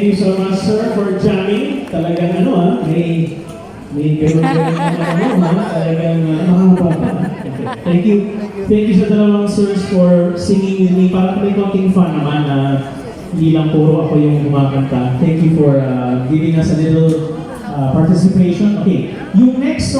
you so much, sir, for jamming. Talagang may gano'n talagang mahaba pa. Thank you. Thank you sa dalawang sirs for singing with me. Parang may konting fun naman na hindi lang puro ako yung kumakanta. Thank you for giving us a little participation. Okay, yung next song